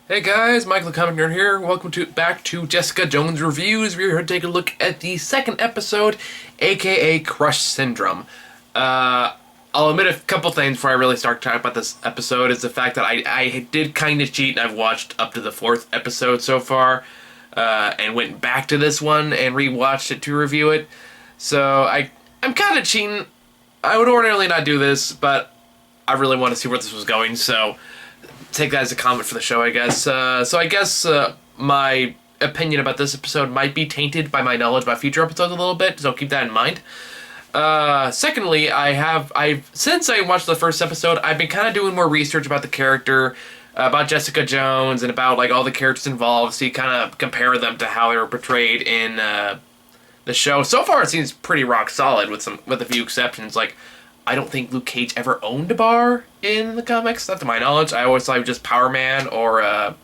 Hey guys, Michael the Comic Nerd here. Welcome back to Jessica Jones Reviews. We're here to take a look at the second episode, aka Crush Syndrome. I'll admit a couple things before I really start talking about this episode. Is the fact that I did kind of cheat and I've watched up to the fourth episode so far, and went back to this one and rewatched it to review it. So I'm kind of cheating. I would ordinarily not do this, but I really want to see where this was going, so take that as a comment for the show, I guess. So I guess my opinion about this episode might be tainted by my knowledge about future episodes a little bit, so keep that in mind. Secondly, since I watched the first episode, I've been kind of doing more research about the character, about Jessica Jones, and about like all the characters involved, so you kind of compare them to how they were portrayed in the show. So far, it seems pretty rock solid with a few exceptions. Like, I don't think Luke Cage ever owned a bar in the comics, not to my knowledge. I always thought he was just Power Man or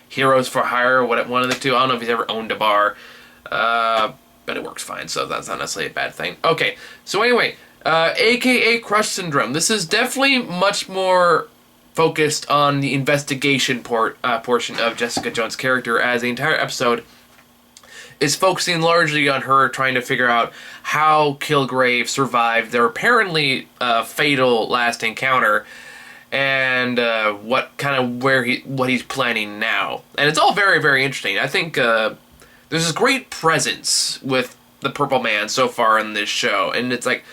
Heroes for Hire, or one of the two. I don't know if he's ever owned a bar, but it works fine, so that's not necessarily a bad thing. Okay, so anyway, aka Crush Syndrome. This is definitely much more focused on the investigation portion of Jessica Jones' character, as the entire episode is focusing largely on her trying to figure out how Kilgrave survived their apparently fatal last encounter, and what he's planning now. And it's all very, very interesting. I think there's this great presence with the Purple Man so far in this show, and it's like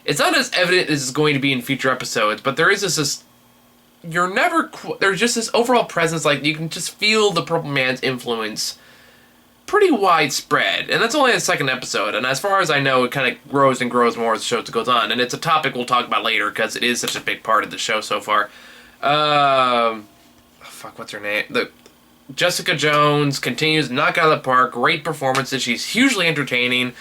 it's not as evident as it's going to be in future episodes, but there is this there's just this overall presence. Like, you can just feel the Purple Man's influence pretty widespread, and that's only the second episode, and as far as I know, it kind of grows and grows more as the show goes on, and it's a topic we'll talk about later, because it is such a big part of the show so far. What's her name? Jessica Jones continues to knock out of the park, great performances, she's hugely entertaining,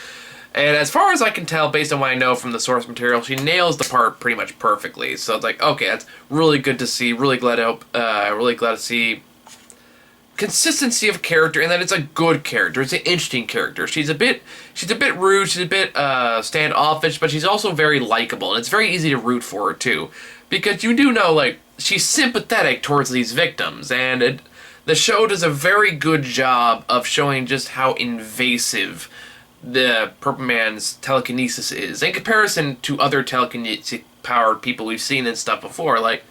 and as far as I can tell, based on what I know from the source material, she nails the part pretty much perfectly, so it's like, okay, that's really good to see, really glad to see consistency of character, and that it's a good character. It's an interesting character. She's a bit rude. She's a bit standoffish, but she's also very likable, and it's very easy to root for her too, because you do know, like, she's sympathetic towards these victims, and the show does a very good job of showing just how invasive the Purple Man's telekinesis is in comparison to other telekinesis powered people we've seen and stuff before. Like,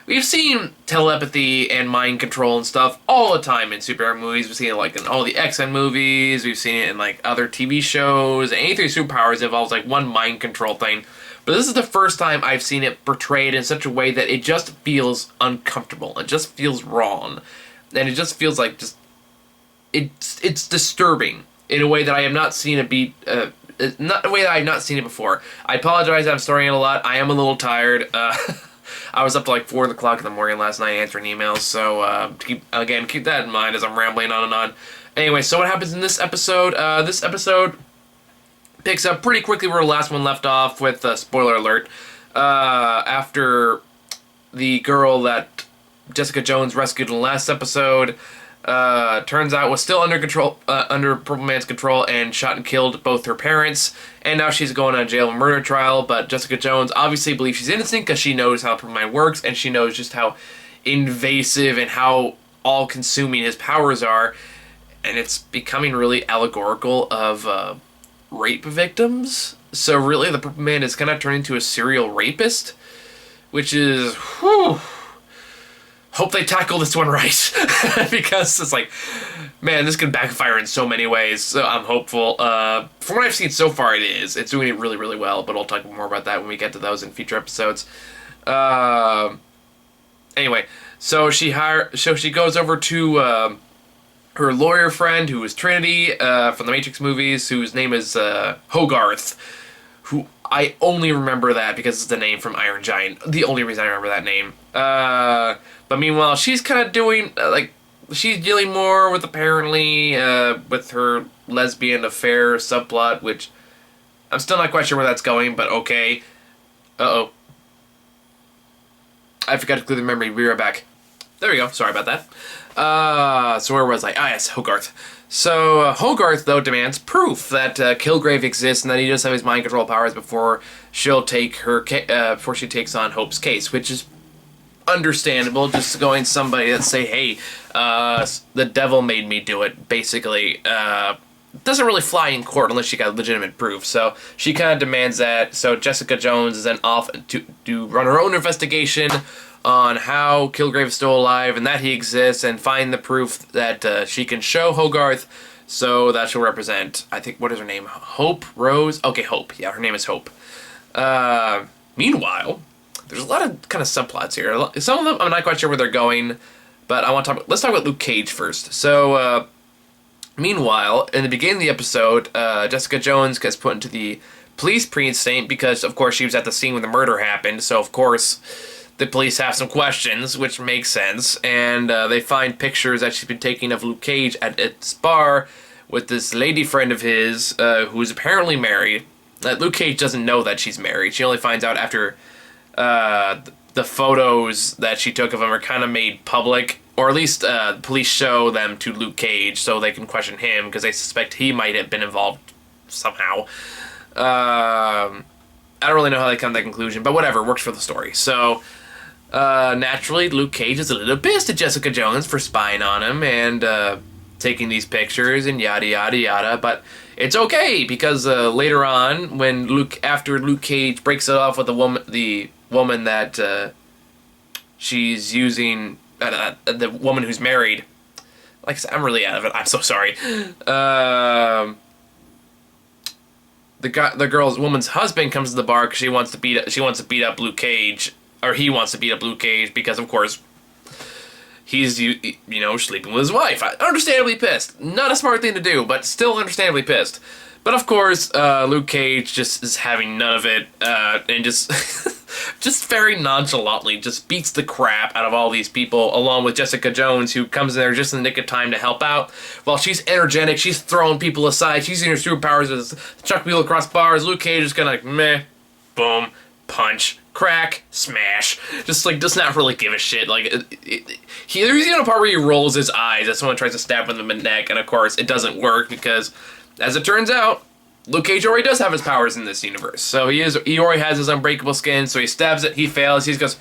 we've seen telepathy and mind control and stuff all the time in superhero movies. We've seen it like in all the X-Men movies. We've seen it in like other TV shows. Anything with superpowers involves like one mind control thing. But this is the first time I've seen it portrayed in such a way that it just feels uncomfortable. It just feels wrong. And it just feels like it's disturbing in a way that I have not seen it be... not a way that I have not seen it before. I apologize, I'm starting it a lot. I am a little tired. I was up to like 4 o'clock in the morning last night answering emails, so keep that in mind as I'm rambling on and on. Anyway, so what happens in this episode? This episode picks up pretty quickly where the last one left off with, spoiler alert, after the girl that Jessica Jones rescued in the last episode turns out was still under Purple Man's control, and shot and killed both her parents, and now she's going on jail and murder trial. But Jessica Jones obviously believes she's innocent because she knows how Purple Man works, and she knows just how invasive and how all-consuming his powers are, and it's becoming really allegorical of rape victims. So really, the Purple Man is kind of turning into a serial rapist, which is, whew. Hope they tackle this one right, because it's like, man, this could backfire in so many ways, so I'm hopeful. From what I've seen so far, it's doing it really, really well, but I'll talk more about that when we get to those in future episodes. Anyway, so she goes over to her lawyer friend, who is Trinity, from the Matrix movies, whose name is Hogarth, who I only remember that because it's the name from Iron Giant. The only reason I remember that name. But meanwhile, she's kind of doing, she's dealing more with, apparently, with her lesbian affair subplot, which I'm still not quite sure where that's going, but okay. Uh-oh. I forgot to clear the memory. We'll be right back. There we go. Sorry about that. So where was I? Ah, yes, Hogarth. So Hogarth, though, demands proof that Kilgrave exists and that he does have his mind control powers before she takes on Hope's case, which is understandable. Just going somebody that say, hey, the devil made me do it, basically. Doesn't really fly in court unless you got legitimate proof. So she kind of demands that. So Jessica Jones is then off to run her own investigation on how Kilgrave is still alive and that he exists, and find the proof that she can show Hogarth, so that she'll represent, I think, what is her name? Hope? Rose? Okay, Hope. Yeah, her name is Hope. Meanwhile, there's a lot of kind of subplots here. Some of them I'm not quite sure where they're going, but let's talk about Luke Cage first. So, meanwhile, in the beginning of the episode, Jessica Jones gets put into the police precinct because, of course, she was at the scene when the murder happened. So, of course, the police have some questions, which makes sense. And they find pictures that she's been taking of Luke Cage at its bar with this lady friend of his who's apparently married. Luke Cage doesn't know that she's married. She only finds out after the photos that she took of him are kind of made public. Or at least the police show them to Luke Cage so they can question him because they suspect he might have been involved somehow. I don't really know how they come to that conclusion, but whatever, works for the story. So, naturally, Luke Cage is a little pissed at Jessica Jones for spying on him and taking these pictures and yada yada yada, but it's okay because later on, after Luke Cage breaks it off with the woman that she's using, the woman who's married. Like I said, I'm really out of it. I'm so sorry. The woman's husband comes to the bar because she wants to beat up Luke Cage, or he wants to beat up Luke Cage because, of course, he's sleeping with his wife. Understandably pissed. Not a smart thing to do, but still understandably pissed. But of course, Luke Cage just is having none of it, and just just very nonchalantly just beats the crap out of all these people, along with Jessica Jones, who comes in there just in the nick of time to help out. While she's energetic, she's throwing people aside, she's using her superpowers as chuck people across bars. Luke Cage is kind of like, meh, boom, punch, crack, smash. Just does not really give a shit. There's even a part where he rolls his eyes as someone tries to stab him in the neck, and of course it doesn't work because, as it turns out, Luke Cage already does have his powers in this universe. So he already has his unbreakable skin, so he stabs it, he fails, he goes,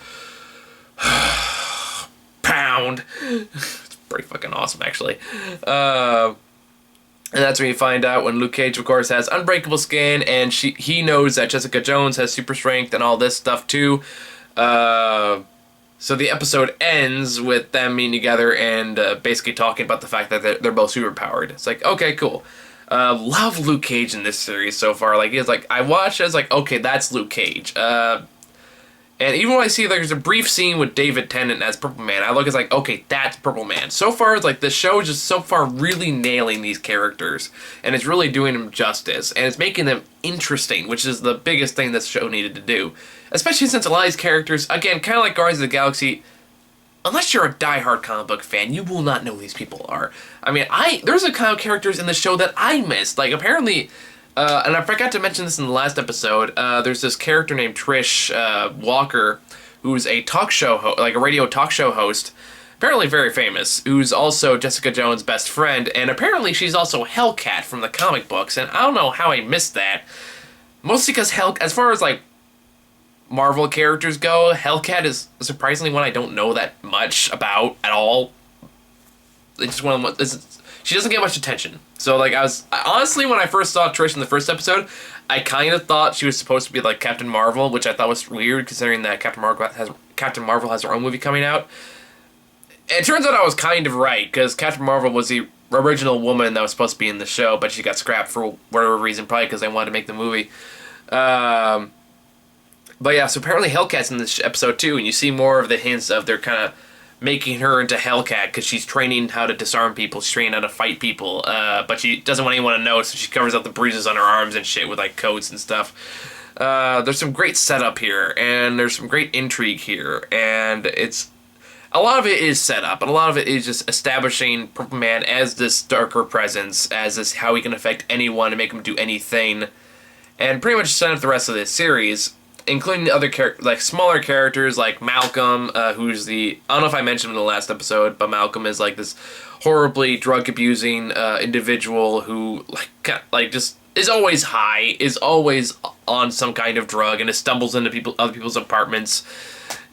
pound. It's pretty fucking awesome, actually. And that's when you find out when Luke Cage, of course, has unbreakable skin, and he knows that Jessica Jones has super strength and all this stuff, too. So the episode ends with them meeting together and basically talking about the fact that they're both superpowered. It's like, okay, cool. Love Luke Cage in this series so far. I watched it, I was like, okay, that's Luke Cage. And even when I see there's a brief scene with David Tennant as Purple Man, I look, it's like, okay, that's Purple Man. So far, it's like the show is just so far really nailing these characters, and it's really doing them justice, and it's making them interesting, which is the biggest thing this show needed to do. Especially since a lot of these characters, again, kind of like Guardians of the Galaxy, unless you're a diehard comic book fan, you will not know who these people are. I mean, there's a kind of characters in the show that I missed. Like, apparently, and I forgot to mention this in the last episode, there's this character named Trish Walker, who's a talk show, a radio talk show host, apparently very famous, who's also Jessica Jones' best friend, and apparently she's also Hellcat from the comic books, and I don't know how I missed that. Mostly because as far as, Marvel characters go, Hellcat is surprisingly one I don't know that much about at all. It's just one of them. She doesn't get much attention. So, honestly, when I first saw Trish in the first episode, I kind of thought she was supposed to be like Captain Marvel, which I thought was weird considering that Captain Marvel has her own movie coming out. And it turns out I was kind of right, because Captain Marvel was the original woman that was supposed to be in the show, but she got scrapped for whatever reason, probably because they wanted to make the movie. But yeah, so apparently Hellcat's in this episode too, and you see more of the hints of they're kind of making her into Hellcat because she's training how to disarm people, she's training how to fight people, but she doesn't want anyone to know, so she covers up the bruises on her arms and shit with coats and stuff. There's some great setup here, and there's some great intrigue here, and a lot of it is setup, but a lot of it is just establishing Purple Man as this darker presence, as this how he can affect anyone and make him do anything, and pretty much set up the rest of this series, including other smaller characters like Malcolm, who's I don't know if I mentioned him in the last episode, but Malcolm is this horribly drug abusing individual who just is always high, is always on some kind of drug, and it stumbles into other people's apartments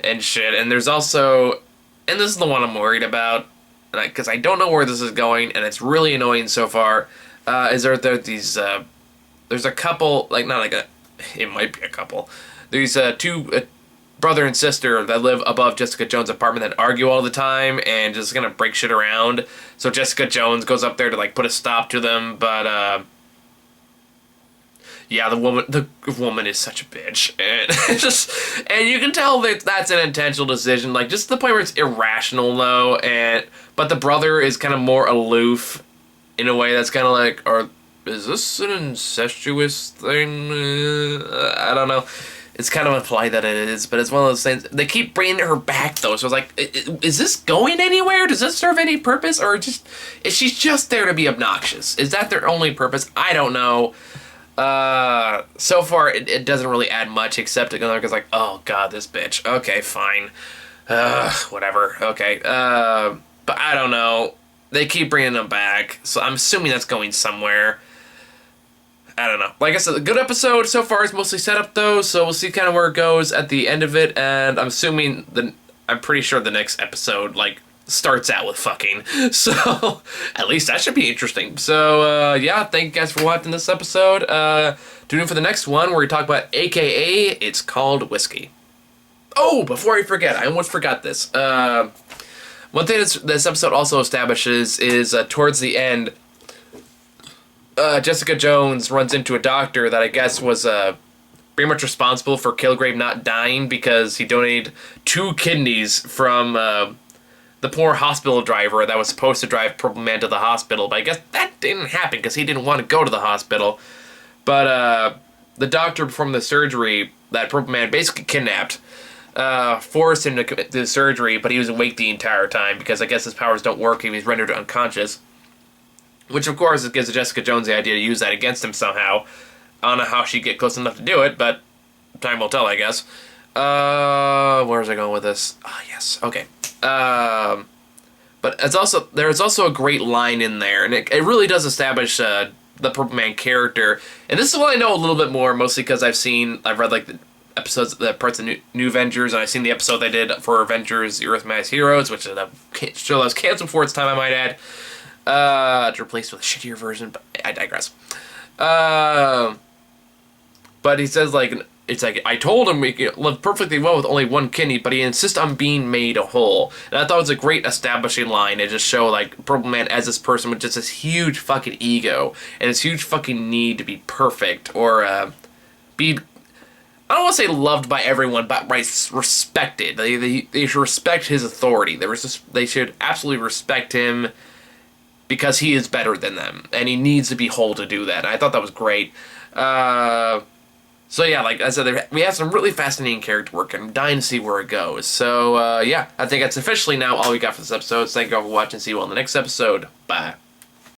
and shit. And there's also, and this is the one I'm worried about, because I don't know where this is going, and it's really annoying so far. Is there these? There's a couple, like not like a, it might be a couple. There's two brother and sister that live above Jessica Jones' apartment that argue all the time and just gonna break shit around. So Jessica Jones goes up there to like put a stop to them, but yeah, the woman is such a bitch, and you can tell that that's an intentional decision, like just to the point where it's irrational though, but the brother is kind of more aloof in a way that's kind of like, or is this an incestuous thing? I don't know. It's kind of implied that it is, but it's one of those things. They keep bringing her back, though, so it's like, is this going anywhere? Does this serve any purpose? Or is she just there to be obnoxious? Is that their only purpose? I don't know. So far, it doesn't really add much, except it's like, oh, God, this bitch. Okay, fine. Whatever. Okay. But I don't know. They keep bringing them back, so I'm assuming that's going somewhere. I don't know. Like I said, a good episode so far. Is mostly set up though, so we'll see kind of where it goes at the end of it. And I'm assuming I'm pretty sure the next episode like starts out with fucking. So at least that should be interesting. So yeah, thank you guys for watching this episode. Tune in for the next one where we talk about AKA. It's called Whiskey. Oh, before I forget, I almost forgot this. One thing this episode also establishes is towards the end. Jessica Jones runs into a doctor that I guess was pretty much responsible for Kilgrave not dying because he donated 2 kidneys from the poor hospital driver that was supposed to drive Purple Man to the hospital. But I guess that didn't happen because he didn't want to go to the hospital. But the doctor performed the surgery that Purple Man basically kidnapped. Forced him to commit the surgery, but he was awake the entire time because I guess his powers don't work and he's rendered unconscious. Which, of course, it gives Jessica Jones the idea to use that against him somehow. I don't know how she'd get close enough to do it, but time will tell, I guess. Where was I going with this? Ah, yes. Okay. But there's also a great line in there, and it really does establish the Purple Man character. And this is what I know a little bit more, mostly because I've read like the episodes, the parts of New Avengers, and I've seen the episode they did for Avengers: Earth's Mightiest Heroes, which is a show that was canceled before its time, I might add. To replace with a shittier version, but I digress. But he says, like, it's like, I told him he could live perfectly well with only 1 kidney, but he insists on being made whole. And I thought it was a great establishing line to just show, like, Purple Man as this person with just this huge fucking ego, and this huge fucking need to be perfect, or, be, I don't want to say loved by everyone, but respected. They should respect his authority. They should absolutely respect him, because he is better than them, and he needs to be whole to do that. And I thought that was great. So yeah, like I said, we have some really fascinating character work, and I'm dying to see where it goes. So yeah, I think that's officially now all we got for this episode. So thank you all for watching. See you all in the next episode. Bye.